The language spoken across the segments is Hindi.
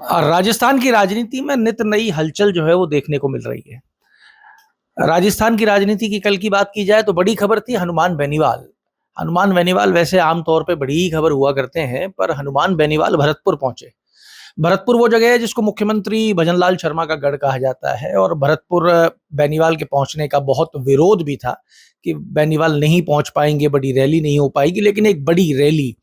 और राजस्थान की राजनीति में नित नई हलचल जो है वो देखने को मिल रही है। राजस्थान की राजनीति की कल की बात की जाए तो बड़ी खबर थी हनुमान बेनीवाल। हनुमान बेनीवाल वैसे आमतौर पे बड़ी ही खबर हुआ करते हैं, पर हनुमान बेनीवाल भरतपुर पहुंचे। भरतपुर वो जगह है जिसको मुख्यमंत्री भजनलाल शर्मा का गढ़ कहा जाता है, और भरतपुर बेनीवाल के पहुंचने का बहुत विरोध भी था कि बेनीवाल नहीं पहुंच पाएंगे, बड़ी रैली नहीं हो पाएगी। लेकिन एक बड़ी रैली,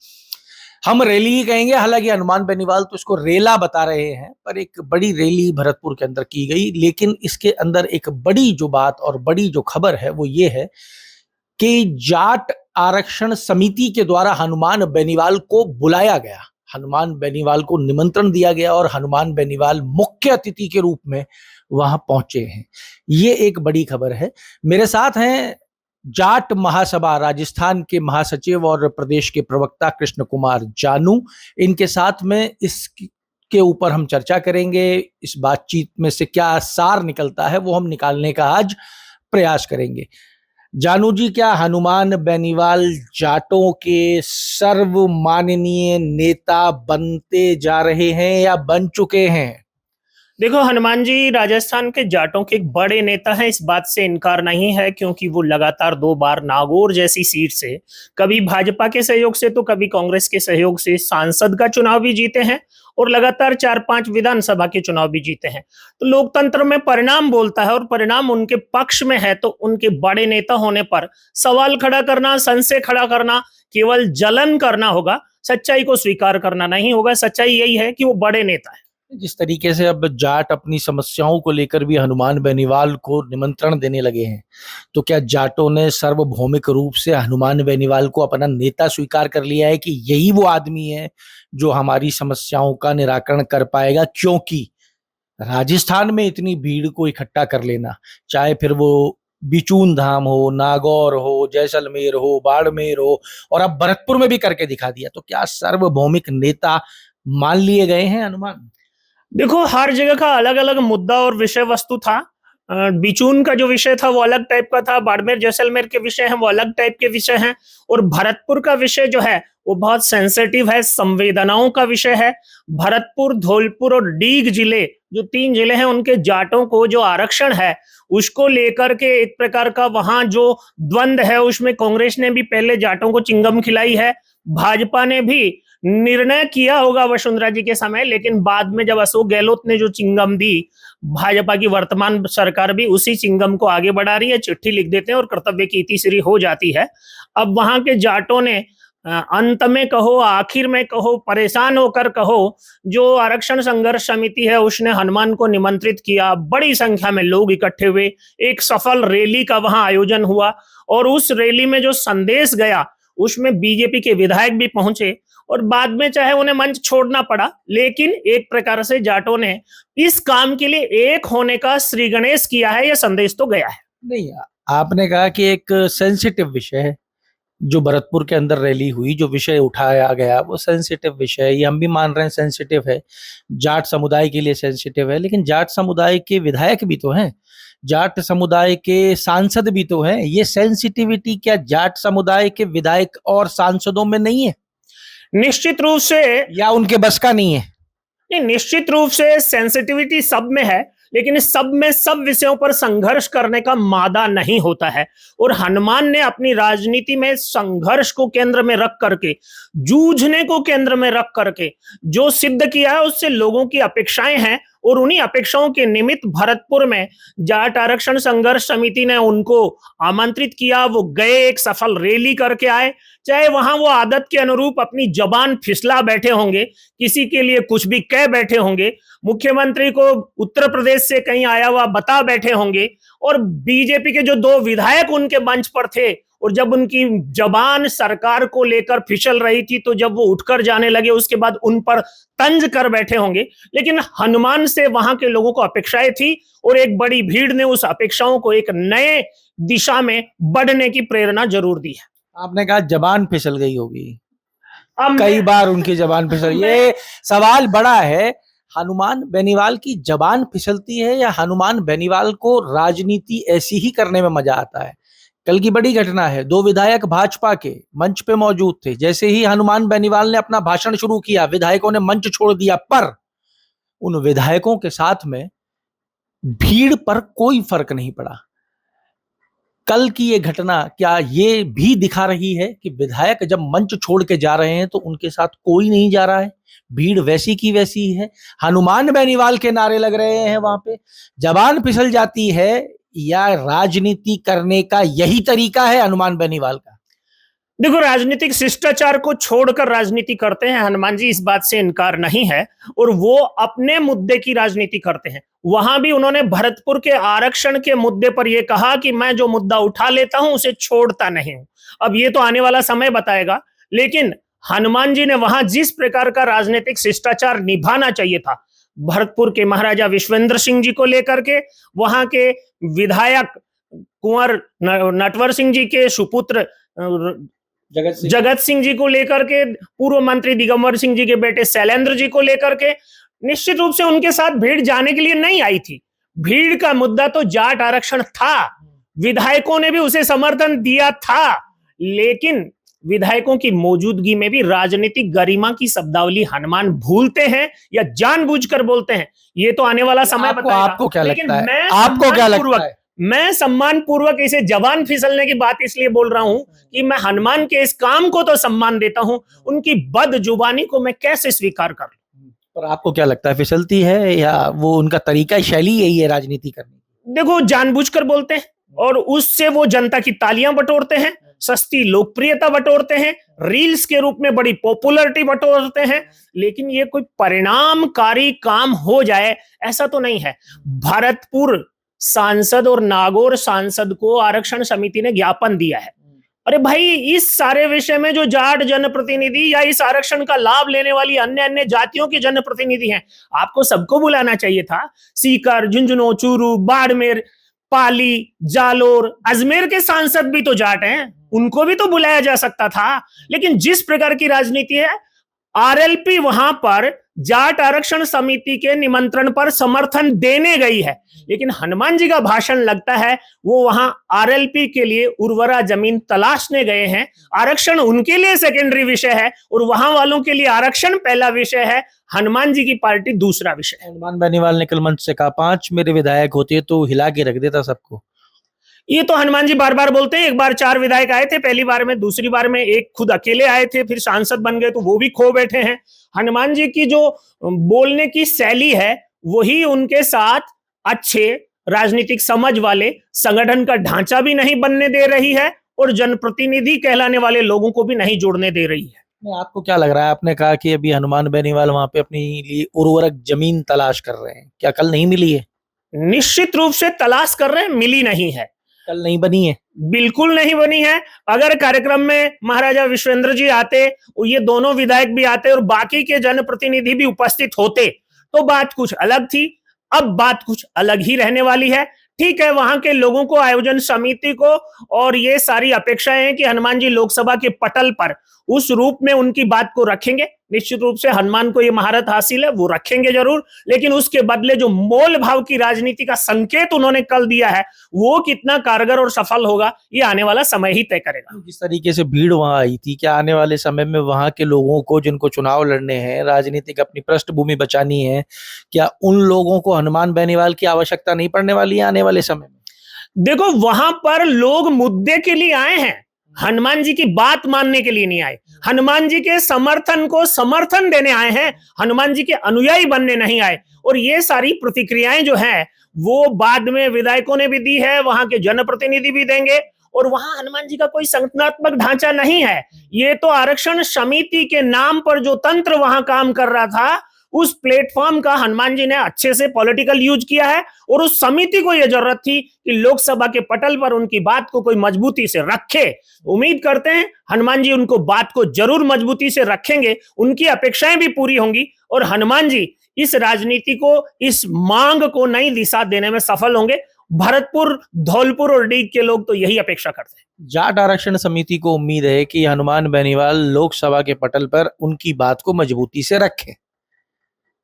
हम रैली ही कहेंगे, हालांकि हनुमान बेनीवाल तो इसको रेला बता रहे हैं, पर एक बड़ी रैली भरतपुर के अंदर की गई। लेकिन इसके अंदर एक बड़ी जो बात और बड़ी जो खबर है वो ये है कि जाट आरक्षण समिति के द्वारा हनुमान बेनीवाल को बुलाया गया, हनुमान बेनीवाल को निमंत्रण दिया गया और हनुमान बेनीवाल मुख्य अतिथि के रूप में वहां पहुंचे हैं। ये एक बड़ी खबर है। मेरे साथ हैं जाट महासभा राजस्थान के महासचिव और प्रदेश के प्रवक्ता कृष्ण कुमार जानू। इनके साथ में इस के ऊपर हम चर्चा करेंगे। इस बातचीत में से क्या सार निकलता है वो हम निकालने का आज प्रयास करेंगे। जानू जी, क्या हनुमान बेनीवाल जाटों के सर्वमाननीय नेता बनते जा रहे हैं या बन चुके हैं? देखो, हनुमान जी राजस्थान के जाटों के एक बड़े नेता हैं, इस बात से इनकार नहीं है, क्योंकि वो लगातार 2 बार नागौर जैसी सीट से, कभी भाजपा के सहयोग से तो कभी कांग्रेस के सहयोग से सांसद का चुनाव भी जीते हैं और लगातार 4-5 विधानसभा के चुनाव भी जीते हैं। तो लोकतंत्र में परिणाम बोलता है और परिणाम उनके पक्ष में है, तो उनके बड़े नेता होने पर सवाल खड़ा करना, संशय खड़ा करना, केवल जलन करना होगा, सच्चाई को स्वीकार करना नहीं होगा। सच्चाई यही है कि वो बड़े नेता है। जिस तरीके से अब जाट अपनी समस्याओं को लेकर भी हनुमान बेनीवाल को निमंत्रण देने लगे हैं, तो क्या जाटों ने सार्वभौमिक रूप से हनुमान बेनीवाल को अपना नेता स्वीकार कर लिया है कि यही वो आदमी है जो हमारी समस्याओं का निराकरण कर पाएगा? क्योंकि राजस्थान में इतनी भीड़ को इकट्ठा कर लेना, चाहे फिर वो बिचून धाम हो, नागौर हो, जैसलमेर हो, बाड़मेर हो, और अब भरतपुर में भी करके दिखा दिया, तो क्या सार्वभौमिक नेता मान लिए गए हैं हनुमान? देखो, हर जगह का अलग अलग मुद्दा और विषय वस्तु था। बिचून का जो विषय था वो अलग टाइप का था, बाड़मेर जैसलमेर के विषय हैं वो अलग टाइप के विषय हैं, और भरतपुर का विषय जो है वो बहुत सेंसिटिव है, संवेदनाओं का विषय है। भरतपुर, धौलपुर और डीग जिले, जो 3 जिले हैं, उनके जाटों को जो आरक्षण है उसको लेकर के एक प्रकार का वहां जो द्वंद है, उसमें कांग्रेस ने भी पहले जाटों को चिंगम खिलाई है, भाजपा ने भी निर्णय किया होगा वसुंधरा जी के समय, लेकिन बाद में जब अशोक गहलोत ने जो चिंगम दी, भाजपा की वर्तमान सरकार भी उसी चिंगम को आगे बढ़ा रही है। चिट्ठी लिख देते हैं और कर्तव्य की इतिश्री हो जाती है। अब वहां के जाटों ने अंत में कहो, आखिर में कहो, परेशान होकर कहो, जो आरक्षण संघर्ष समिति है उसने हनुमान को निमंत्रित किया। बड़ी संख्या में लोग इकट्ठे हुए, एक सफल रैली का वहां आयोजन हुआ, और उस रैली में जो संदेश गया उसमें बीजेपी के विधायक भी पहुंचे, और बाद में चाहे उन्हें मंच छोड़ना पड़ा, लेकिन एक प्रकार से जाटों ने इस काम के लिए एक होने का श्री गणेश किया है, यह संदेश तो गया है। नहीं, आपने कहा कि एक सेंसिटिव विषय है जो भरतपुर के अंदर रैली हुई, जो विषय उठाया गया वो सेंसिटिव विषय है, ये हम भी मान रहे हैं सेंसिटिव है, जाट समुदाय के लिए सेंसिटिव है। लेकिन जाट समुदाय के विधायक भी तो हैं, जाट समुदाय के सांसद भी तो हैं। ये सेंसिटिविटी क्या जाट समुदाय के विधायक और सांसदों में नहीं है? निश्चित रूप से, या उनके बस का नहीं है? नहीं, निश्चित रूप से सेंसिटिविटी सब में है, लेकिन इस सब में सब विषयों पर संघर्ष करने का मादा नहीं होता है। और हनुमान ने अपनी राजनीति में संघर्ष को केंद्र में रख करके, जूझने को केंद्र में रख करके जो सिद्ध किया है उससे लोगों की अपेक्षाएं हैं, और उन्हीं अपेक्षाओं के निमित्त भरतपुर में जाट आरक्षण संघर्ष समिति ने उनको आमंत्रित किया। वो गए, एक सफल रैली करके आए। चाहे वहां वो आदत के अनुरूप अपनी जबान फिसला बैठे होंगे, किसी के लिए कुछ भी कह बैठे होंगे, मुख्यमंत्री को उत्तर प्रदेश से कहीं आया हुआ बता बैठे होंगे, और बीजेपी के जो 2 विधायक उनके मंच पर थे, और जब उनकी जबान सरकार को लेकर फिसल रही थी, तो जब वो उठकर जाने लगे उसके बाद उन पर तंज कर बैठे होंगे। लेकिन हनुमान से वहां के लोगों को अपेक्षाएं थी, और एक बड़ी भीड़ ने उस अपेक्षाओं को एक नए दिशा में बढ़ने की प्रेरणा जरूर दी है। आपने कहा जबान फिसल गई होगी, कई बार उनकी जबान फिसल, ये सवाल बड़ा है। हनुमान बेनीवाल की जबान फिसलती है या हनुमान बेनीवाल को राजनीति ऐसी ही करने में मजा आता है? कल की बड़ी घटना है, 2 विधायक भाजपा के मंच पे मौजूद थे। जैसे ही हनुमान बेनीवाल ने अपना भाषण शुरू किया, विधायकों ने मंच छोड़ दिया, पर उन विधायकों के साथ में भीड़ पर कोई फर्क नहीं पड़ा। कल की ये घटना क्या ये भी दिखा रही है कि विधायक जब मंच छोड़ के जा रहे हैं तो उनके साथ कोई नहीं जा रहा है, भीड़ वैसी की वैसी ही है, हनुमान बेनीवाल के नारे लग रहे हैं वहां पे, जबान फिसल जाती है, या राजनीति करने का यही तरीका है हनुमान बेनीवाल का? देखो, राजनीतिक शिष्टाचार को छोड़कर राजनीति करते हैं हनुमान जी, इस बात से इनकार नहीं है, और वो अपने मुद्दे की राजनीति करते हैं। वहां भी उन्होंने भरतपुर के आरक्षण के मुद्दे पर यह कहा कि मैं जो मुद्दा उठा लेता हूं उसे छोड़ता नहीं हूं। अब ये तो आने वाला समय बताएगा, लेकिन हनुमान जी ने वहां जिस प्रकार का राजनीतिक शिष्टाचार निभाना चाहिए था, भरतपुर के महाराजा विश्वेंद्र सिंह जी को लेकर के, वहां के विधायक कुंवर नटवर सिंह जी के सुपुत्र जगत सिंह जी को लेकर के, पूर्व मंत्री दिगंबर सिंह जी के बेटे शैलेंद्र जी को लेकर के, निश्चित रूप से उनके साथ भीड़ जाने के लिए नहीं आई थी। भीड़ का मुद्दा तो जाट आरक्षण था, विधायकों ने भी उसे समर्थन दिया था, लेकिन विधायकों की मौजूदगी में भी राजनीतिक गरिमा की शब्दावली हनुमान भूलते हैं या जानबूझकर बोलते हैं, ये तो आने वाला समय बताएगा। आपको क्या लगता है? आपको क्या लगता है? मैं सम्मान पूर्वक इसे जबान फिसलने की बात इसलिए बोल रहा हूं कि मैं हनुमान के इस काम को तो सम्मान देता हूं, उनकी बदजुबानी को मैं कैसे स्वीकार कर लूं? पर आपको क्या लगता है, फिसलती है या वो उनका तरीका शैली यही है राजनीति करने की? देखो, जानबूझकर बोलते हैं और उससे वो जनता की तालियां बटोरते हैं, सस्ती लोकप्रियता बटोरते हैं, रील्स के रूप में बड़ी पॉपुलैरिटी बटोरते हैं, लेकिन ये कोई परिणामकारी काम हो जाए ऐसा तो नहीं है। भरतपुर सांसद और नागौर सांसद को आरक्षण समिति ने ज्ञापन दिया है। अरे भाई, इस सारे विषय में जो जाट जनप्रतिनिधि या इस आरक्षण का लाभ लेने वाली अन्य अन्य जातियों के जनप्रतिनिधि हैं, आपको सबको बुलाना चाहिए था। सीकर, झुंझुनू, चूरू, बाड़मेर, पाली, जालोर, अजमेर के सांसद भी तो जाट हैं, उनको भी तो बुलाया जा सकता था। लेकिन जिस प्रकार की राजनीति है, आरएलपी वहां पर जाट आरक्षण समिति के निमंत्रण पर समर्थन देने गई है, लेकिन हनुमान जी का भाषण लगता है वो वहां आरएलपी के लिए उर्वरा जमीन तलाशने गए हैं। आरक्षण उनके लिए सेकेंडरी विषय है और वहां वालों के लिए आरक्षण पहला विषय है, हनुमान जी की पार्टी दूसरा विषय है। हनुमान बेनीवाल ने कल मंच से कहा 5 मेरे विधायक होते तो हिला के रख देता सबको। ये तो हनुमान जी बार बार बोलते हैं। एक बार 4 विधायक आए थे पहली बार में, दूसरी बार में एक खुद अकेले आए थे, फिर सांसद बन गए तो वो भी खो बैठे हैं। हनुमान जी की जो बोलने की शैली है वही उनके साथ अच्छे राजनीतिक समझ वाले संगठन का ढांचा भी नहीं बनने दे रही है और जनप्रतिनिधि कहलाने वाले लोगों को भी नहीं जोड़ने दे रही है। आपको क्या लग रहा है? आपने कहा कि अभी हनुमान बेनीवाल वहां पे अपने लिए उर्वरक जमीन तलाश कर रहे हैं, क्या कल नहीं मिली है? निश्चित रूप से तलाश कर रहे हैं, मिली नहीं है। कल नहीं बनी है? बिल्कुल नहीं बनी है। अगर कार्यक्रम में महाराजा विश्वेंद्र जी आते, ये दोनों विधायक भी आते और बाकी के जनप्रतिनिधि भी उपस्थित होते तो बात कुछ अलग थी। अब बात कुछ अलग ही रहने वाली है। ठीक है, वहां के लोगों को, आयोजन समिति को और ये सारी अपेक्षाएं हैं कि हनुमान जी लोकसभा के पटल पर उस रूप में उनकी बात को रखेंगे। निश्चित रूप से हनुमान को ये महारत हासिल है, वो रखेंगे जरूर, लेकिन उसके बदले जो मोल भाव की राजनीति का संकेत उन्होंने कल दिया है वो कितना कारगर और सफल होगा ये आने वाला समय ही तय करेगा। जिस तरीके से भीड़ वहां आई थी, क्या आने वाले समय में वहां के लोगों को, जिनको चुनाव लड़ने हैं, राजनीतिक अपनी पृष्ठभूमि बचानी है, क्या उन लोगों को हनुमान बेनीवाल की आवश्यकता नहीं पड़ने वाली है आने वाले समय में? देखो, वहां पर लोग मुद्दे के लिए आए हैं, हनुमान जी की बात मानने के लिए नहीं आए। हनुमान जी के समर्थन को समर्थन देने आए हैं, हनुमान जी के अनुयायी बनने नहीं आए। और ये सारी प्रतिक्रियाएं जो हैं वो बाद में विधायकों ने भी दी है, वहां के जनप्रतिनिधि भी देंगे। और वहां हनुमान जी का कोई संगठनात्मक ढांचा नहीं है। ये तो आरक्षण समिति के नाम पर जो तंत्र वहां काम कर रहा था, उस प्लेटफॉर्म का हनुमान जी ने अच्छे से पॉलिटिकल यूज किया है। और उस समिति को यह जरूरत थी कि लोकसभा के पटल पर उनकी बात को कोई मजबूती से रखे। उम्मीद करते हैं हनुमान जी उनको बात को जरूर मजबूती से रखेंगे, उनकी अपेक्षाएं भी पूरी होंगी और हनुमान जी इस राजनीति को, इस मांग को नई दिशा देने में सफल होंगे। भरतपुर, धौलपुर और डीग के लोग तो यही अपेक्षा करते हैं। जाट आरक्षण समिति को उम्मीद है कि हनुमान बेनीवाल लोकसभा के पटल पर उनकी बात को मजबूती से रखें।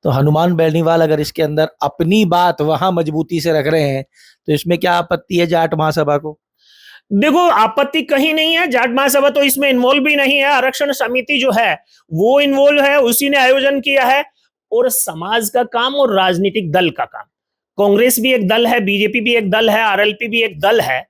तो हनुमान बेनीवाल अगर इसके अंदर अपनी बात वहां मजबूती से रख रहे हैं तो इसमें क्या आपत्ति है जाट महासभा को? देखो, आपत्ति कहीं नहीं है। जाट महासभा तो इसमें इन्वॉल्व भी नहीं है। आरक्षण समिति जो है वो इन्वॉल्व है, उसी ने आयोजन किया है। और समाज का काम और राजनीतिक दल का काम। कांग्रेस भी एक दल है, बीजेपी भी एक दल है, आरएलपी भी एक दल है।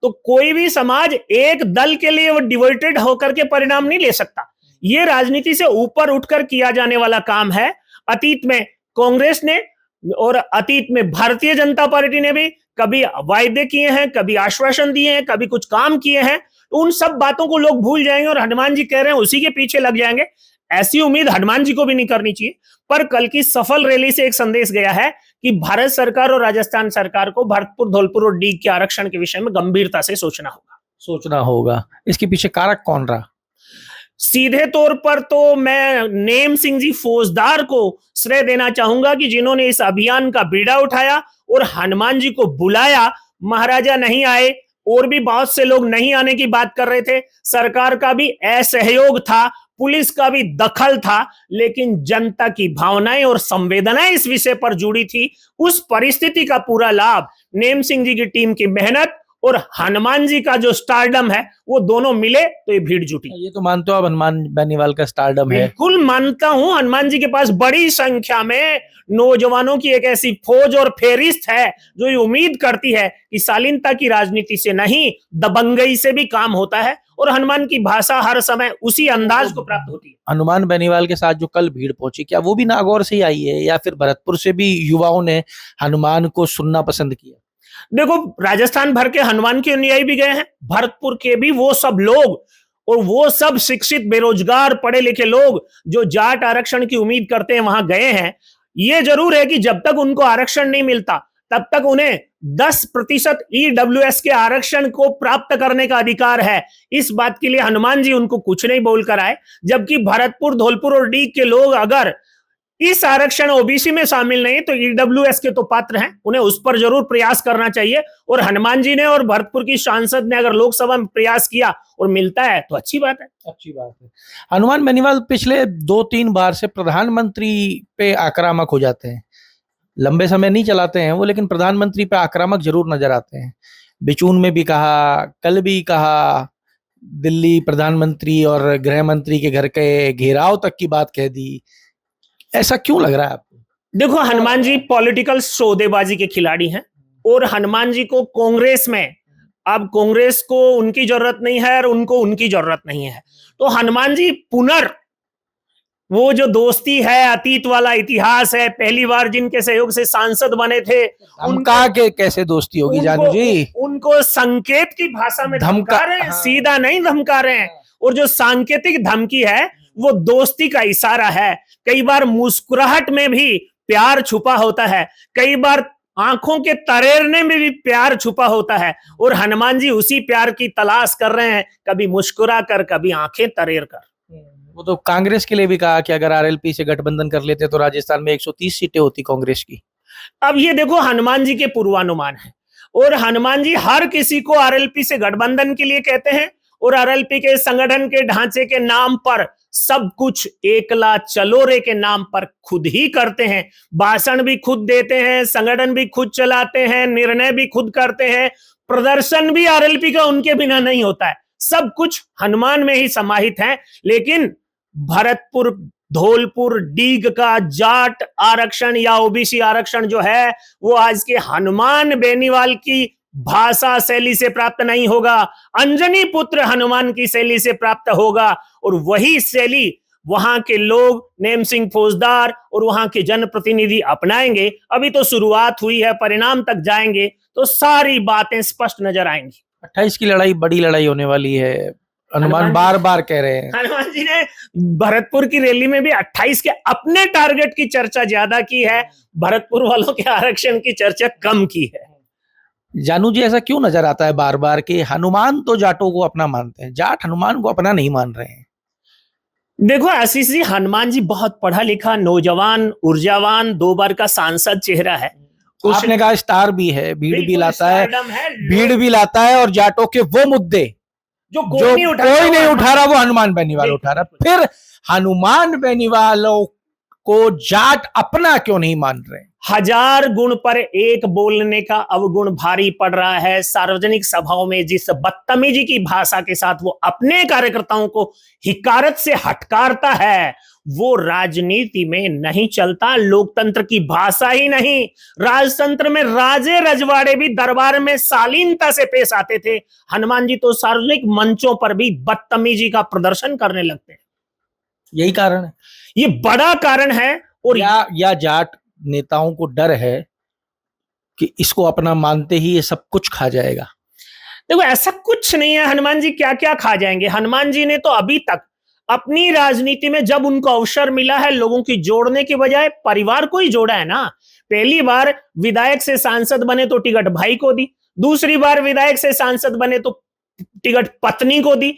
तो कोई भी समाज एक दल के लिए वो डिवोटेड होकर के परिणाम नहीं ले सकता। ये राजनीति से ऊपर उठकर किया जाने वाला काम है। अतीत में कांग्रेस ने और अतीत में भारतीय जनता पार्टी ने भी कभी वायदे किए हैं, कभी आश्वासन दिए हैं, कभी कुछ काम किए हैं। तो उन सब बातों को लोग भूल जाएंगे और हनुमान जी कह रहे हैं उसी के पीछे लग जाएंगे। ऐसी उम्मीद हनुमान जी को भी नहीं करनी चाहिए। पर कल की सफल रैली से एक संदेश गया है कि भारत सरकार और राजस्थान सरकार को भरतपुर, धौलपुर और डीग के आरक्षण के विषय में गंभीरता से सोचना होगा। इसके पीछे कारक कौन रहा? सीधे तौर पर तो मैं नेम सिंह जी फौजदार को श्रेय देना चाहूंगा कि जिन्होंने इस अभियान का बीड़ा उठाया और हनुमान जी को बुलाया। महाराजा नहीं आए, और भी बहुत से लोग नहीं आने की बात कर रहे थे। सरकार का भी असहयोग था, पुलिस का भी दखल था, लेकिन जनता की भावनाएं और संवेदनाएं इस विषय पर जुड़ी थी। उस परिस्थिति का पूरा लाभ नेम सिंह जी की टीम की मेहनत और हनुमान जी का जो स्टारडम है वो दोनों मिले तो ये भीड़ जुटी। ये तो मानते हो आप हनुमान बेनीवाल का स्टारडम है? बिल्कुल मानता हूं। हनुमान जी के पास बड़ी संख्या में नौजवानों की एक ऐसी फौज और फेरिस्त है जो ये उम्मीद करती है कि शालीनता की राजनीति से नहीं, दबंगई से भी काम होता है। और हनुमान की भाषा हर समय उसी अंदाज को प्राप्त होती है। हनुमान बेनीवाल के साथ जो कल भीड़ पहुंची, क्या वो भी नागौर से ही आई है या फिर भरतपुर से भी युवाओं ने हनुमान को सुनना पसंद किया? देखो, राजस्थान भर के हनुमान के अनुयायी भी गए हैं, भरतपुर के भी वो सब लोग और वो सब शिक्षित, बेरोजगार, पढ़े लिखे लोग जो जाट आरक्षण की उम्मीद करते हैं वहां गए हैं। ये जरूर है कि जब तक उनको आरक्षण नहीं मिलता तब तक उन्हें 10% ईडब्ल्यूएस के आरक्षण को प्राप्त करने का अधिकार है। इस बात के लिए हनुमान जी उनको कुछ नहीं बोलकर आए। जबकि भरतपुर, धौलपुर और डीग के लोग अगर इस आरक्षण ओबीसी में शामिल नहीं तो ईडब्ल्यूएस के तो पात्र हैं, उन्हें उस पर जरूर प्रयास करना चाहिए। और हनुमान जी ने और भरतपुर की सांसद ने अगर लोकसभा में प्रयास किया और मिलता है तो अच्छी बात है। अच्छी बात है। हनुमान बेनीवाल पिछले 2-3 बार से प्रधानमंत्री पे आक्रामक हो जाते हैं। लंबे समय नहीं चलाते हैं वो, लेकिन प्रधानमंत्री पे आक्रामक जरूर नजर आते हैं। बिचून में भी कहा, कल भी कहा, दिल्ली प्रधानमंत्री और गृह मंत्री के घर के घेराव तक की बात कह दी। ऐसा क्यों लग रहा है आपको? देखो, हनुमान जी पॉलिटिकल सौदेबाजी के खिलाड़ी हैं और हनुमान जी को कांग्रेस में, अब कांग्रेस को उनकी जरूरत नहीं है और उनको उनकी जरूरत नहीं है। तो हनुमान जी वो जो दोस्ती है, अतीत वाला इतिहास है, पहली बार जिनके सहयोग से सांसद बने थे, धमका के कैसे दोस्ती होगी जानू जी? उनको संकेत की भाषा में धमका रहे हैं, सीधा नहीं धमका रहे हैं। और जो सांकेतिक धमकी है वो दोस्ती का इशारा है। कई बार मुस्कुराहट में भी प्यार छुपा होता है, कई बार आंखों के तरेरने में भी प्यार छुपा होता है। और हनुमान जी उसी प्यार की तलाश कर रहे हैं, कभी मुस्कुरा कर, कभी आंखें तरेर कर। वो तो कांग्रेस के लिए भी कहा कि अगर आरएलपी से गठबंधन कर लेते तो राजस्थान में 130 सीटें होती कांग्रेस की। अब ये देखो, हनुमान जी के पूर्वानुमान है और हनुमान जी हर किसी को आरएलपी से गठबंधन के लिए कहते हैं और आरएलपी के संगठन के ढांचे के नाम पर सब कुछ एकला चलोरे के नाम पर खुद ही करते हैं। भाषण भी खुद देते हैं, संगठन भी खुद चलाते हैं, निर्णय भी खुद करते हैं, प्रदर्शन भी आरएलपी का उनके बिना नहीं होता है। सब कुछ हनुमान में ही समाहित है। लेकिन भरतपुर, धौलपुर, डीग का जाट आरक्षण या ओबीसी आरक्षण जो है वो आज के हनुमान बेनीवाल की भाषा शैली से प्राप्त नहीं होगा, अंजनी पुत्र हनुमान की शैली से प्राप्त होगा। और वही शैली वहां के लोग, नेम सिंह फौजदार और वहां के जनप्रतिनिधि अपनाएंगे। अभी तो शुरुआत हुई है, परिणाम तक जाएंगे तो सारी बातें स्पष्ट नजर आएंगी। 28 की लड़ाई बड़ी लड़ाई होने वाली है, हनुमान बार बार कह रहे हैं। हनुमान जी ने भरतपुर की रैली में भी 28 के अपने टारगेट की चर्चा ज्यादा की है, भरतपुर वालों के आरक्षण की चर्चा कम की है। जानू जी, ऐसा क्यों नजर आता है बार बार कि हनुमान तो जाटों को अपना मानते हैं, जाट हनुमान को अपना नहीं मान रहे हैं? देखो आशीष जी, हनुमान जी बहुत पढ़ा लिखा, नौजवान, ऊर्जावान, 2 बार का सांसद चेहरा है। आपने कहा स्टार भी है, भीड़ भी लाता है, भीड़ भी लाता है। और जाटों के वो मुद्दे जो कोई नहीं उठा रहा वो हनुमान बेनीवाल उठा रहा। फिर हनुमान बेनीवालों को जाट अपना क्यों नहीं मान रहे? 1000 गुण पर एक बोलने का अवगुण भारी पड़ रहा है। सार्वजनिक सभाओं में जिस बदतमीजी की भाषा के साथ वो अपने कार्यकर्ताओं को हिकारत से हटकारता है, वो राजनीति में नहीं चलता। लोकतंत्र की भाषा ही नहीं, राजतंत्र में राजे रजवाड़े भी दरबार में शालीनता से पेश आते थे। हनुमान जी तो सार्वजनिक मंचों पर भी बदतमीजी का प्रदर्शन करने लगते हैं। यही कारण है, ये बड़ा कारण है। और या जाट नेताओं को डर है कि इसको अपना मानते ही ये सब कुछ खा जाएगा। देखो, ऐसा कुछ नहीं है। हनुमान जी क्या क्या खा जाएंगे? हनुमान जी ने तो अभी तक अपनी राजनीति में जब उनको अवसर मिला है, लोगों की जोड़ने के बजाय परिवार को ही जोड़ा है ना। पहली बार विधायक से सांसद बने तो टिकट भाई को दी, दूसरी बार विधायक से सांसद बने तो टिकट पत्नी को दी।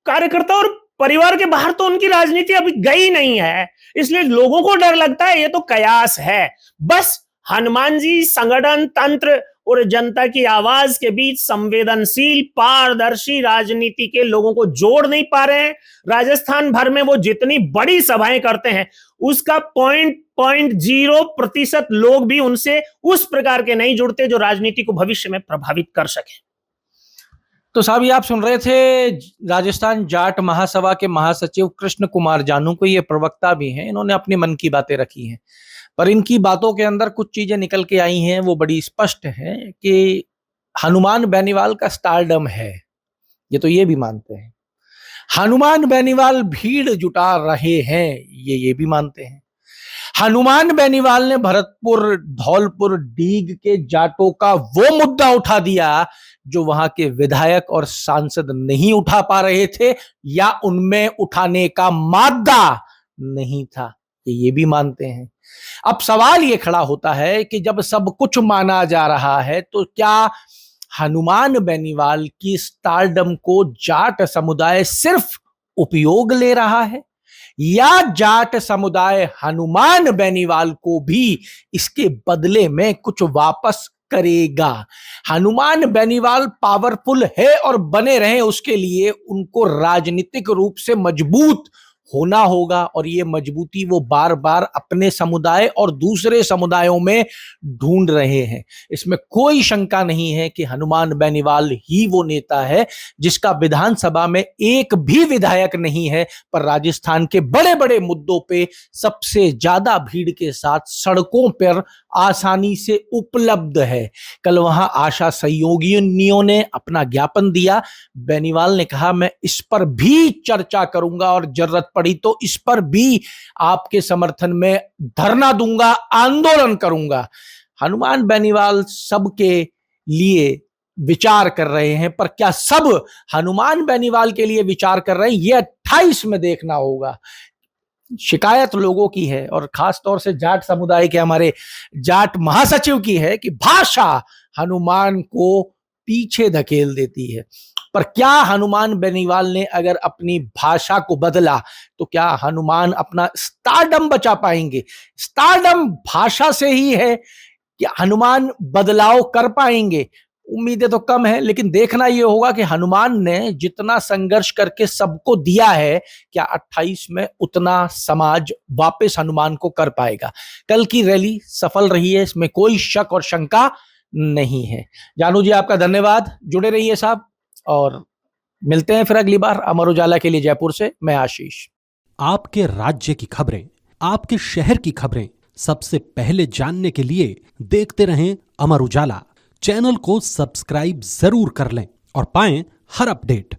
कार्यकर्ता और परिवार के बाहर तो उनकी राजनीति अभी गई नहीं है, इसलिए लोगों को डर लगता है ये तो कयास है। बस हनुमान जी संगठन तंत्र और जनता की आवाज के बीच संवेदनशील पारदर्शी राजनीति के लोगों को जोड़ नहीं पा रहे हैं। राजस्थान भर में वो जितनी बड़ी सभाएं करते हैं, उसका 0.0% लोग भी उनसे उस प्रकार के नहीं जुड़ते जो राजनीति को भविष्य में प्रभावित कर सके। तो साहब, ये आप सुन रहे थे राजस्थान जाट महासभा के महासचिव कृष्ण कुमार जानू को। ये प्रवक्ता भी हैं, इन्होंने अपने मन की बातें रखी हैं, पर इनकी बातों के अंदर कुछ चीजें निकल के आई हैं, वो बड़ी स्पष्ट है कि हनुमान बेनीवाल का स्टारडम है, ये तो ये भी मानते हैं। हनुमान बेनीवाल भीड़ जुटा रहे हैं, ये भी मानते हैं। हनुमान बेनीवाल ने भरतपुर, धौलपुर, डीग के जाटों का वो मुद्दा उठा दिया जो वहां के विधायक और सांसद नहीं उठा पा रहे थे या उनमें उठाने का मादा नहीं था, ये भी मानते हैं। अब सवाल ये खड़ा होता है कि जब सब कुछ माना जा रहा है तो क्या हनुमान बेनीवाल की स्टारडम को जाट समुदाय सिर्फ उपयोग ले रहा है, या जाट समुदाय हनुमान बेनीवाल को भी इसके बदले में कुछ वापस करेगा? हनुमान बेनीवाल पावरफुल है और बने रहे उसके लिए उनको राजनीतिक रूप से मजबूत होना होगा, और ये मजबूती वो बार बार अपने समुदाय और दूसरे समुदायों में ढूंढ रहे हैं। इसमें कोई शंका नहीं है कि हनुमान बेनीवाल ही वो नेता है जिसका विधानसभा में एक भी विधायक नहीं है, पर राजस्थान के बड़े बड़े मुद्दों पे सबसे ज्यादा भीड़ के साथ सड़कों पर आसानी से उपलब्ध है। कल वहां आशा सहयोगिनियों ने अपना ज्ञापन दिया। बेनीवाल ने कहा, मैं इस पर भी चर्चा करूंगा और जरूरत पड़ी तो इस पर भी आपके समर्थन में धरना दूंगा, आंदोलन करूंगा। हनुमान बेनीवाल सबके लिए विचार कर रहे हैं, पर क्या सब हनुमान बेनीवाल के लिए विचार कर रहे हैं, यह 28 में देखना होगा। शिकायत लोगों की है और खास तौर से जाट समुदाय के हमारे जाट महासचिव की है कि भाषा हनुमान को पीछे धकेल देती है। पर क्या हनुमान बेनीवाल ने अगर अपनी भाषा को बदला तो क्या हनुमान अपना स्टारडम बचा पाएंगे? स्टारडम भाषा से ही है कि हनुमान बदलाव कर पाएंगे? उम्मीदें तो कम है, लेकिन देखना यह होगा कि हनुमान ने जितना संघर्ष करके सबको दिया है, क्या 28 में उतना समाज वापस हनुमान को कर पाएगा? कल की रैली सफल रही है, इसमें कोई शक और शंका नहीं है। जानू जी, आपका धन्यवाद, जुड़े रहिए साहब, और मिलते हैं फिर अगली बार। अमर उजाला के लिए जयपुर से मैं आशीष। आपके राज्य की खबरें, आपके शहर की खबरें सबसे पहले जानने के लिए देखते रहें अमर उजाला। चैनल को सब्सक्राइब जरूर कर लें और पाएं हर अपडेट।